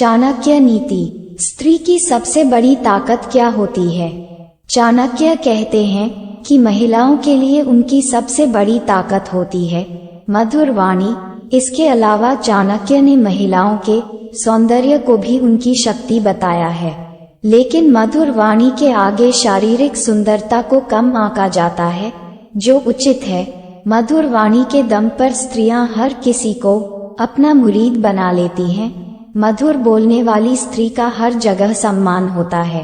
चाणक्य नीति। स्त्री की सबसे बड़ी ताकत क्या होती है? चाणक्य कहते हैं कि महिलाओं के लिए उनकी सबसे बड़ी ताकत होती है मधुर वाणी। इसके अलावा चाणक्य ने महिलाओं के सौंदर्य को भी उनकी शक्ति बताया है, लेकिन मधुर वाणी के आगे शारीरिक सुंदरता को कम आंका जाता है, जो उचित है। मधुर वाणी के दम पर स्त्रियां हर किसी को अपना मुरीद बना लेती हैं। मधुर बोलने वाली स्त्री का हर जगह सम्मान होता है।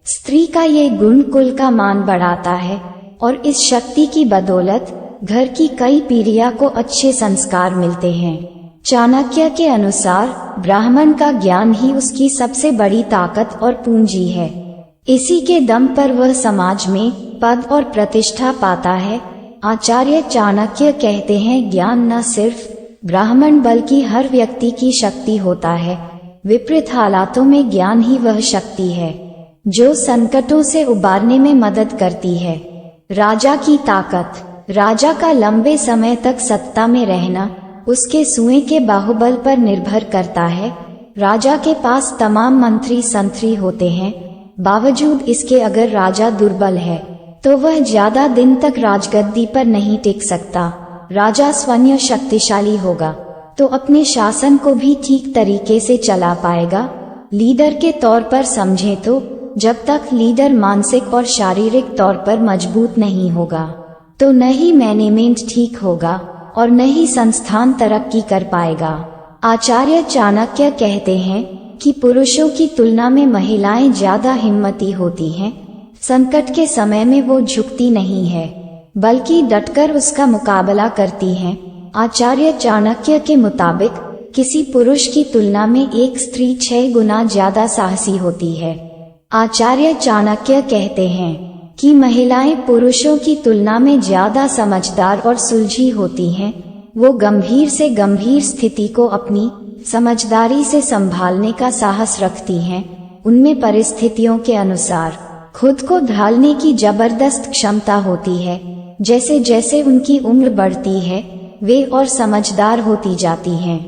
स्त्री का ये गुण कुल का मान बढ़ाता है और इस शक्ति की बदौलत घर की कई पीढ़ियों को अच्छे संस्कार मिलते हैं। चाणक्य के अनुसार ब्राह्मण का ज्ञान ही उसकी सबसे बड़ी ताकत और पूंजी है। इसी के दम पर वह समाज में पद और प्रतिष्ठा पाता है। आचार्य चाणक्य कहते हैं, ज्ञान न सिर्फ ब्राह्मण बल्कि हर व्यक्ति की शक्ति होता है। विपरीत हालातों में ज्ञान ही वह शक्ति है जो संकटों से उबारने में मदद करती है। राजा की ताकत। राजा का लंबे समय तक सत्ता में रहना उसके सुएं के बाहुबल पर निर्भर करता है। राजा के पास तमाम मंत्री संतरी होते हैं, बावजूद इसके अगर राजा दुर्बल है तो वह ज्यादा दिन तक राजगद्दी पर नहीं टिक सकता। राजा स्वयं शक्तिशाली होगा तो अपने शासन को भी ठीक तरीके से चला पाएगा। लीडर के तौर पर समझे तो जब तक लीडर मानसिक और शारीरिक तौर पर मजबूत नहीं होगा तो न ही मैनेजमेंट ठीक होगा और न ही संस्थान तरक्की कर पाएगा। आचार्य चाणक्य कहते हैं कि पुरुषों की तुलना में महिलाएं ज्यादा हिम्मती होती हैं। संकट के समय में वो झुकती नहीं है बल्कि डटकर उसका मुकाबला करती हैं। आचार्य चाणक्य के मुताबिक किसी पुरुष की तुलना में एक स्त्री 6 गुना ज्यादा साहसी होती है। आचार्य चाणक्य कहते हैं कि महिलाएं पुरुषों की तुलना में ज्यादा समझदार और सुलझी होती हैं। वो गंभीर से गंभीर स्थिति को अपनी समझदारी से संभालने का साहस रखती हैं। उनमें परिस्थितियों के अनुसार खुद को ढालने की जबरदस्त क्षमता होती है। जैसे जैसे उनकी उम्र बढ़ती है वे और समझदार होती जाती हैं।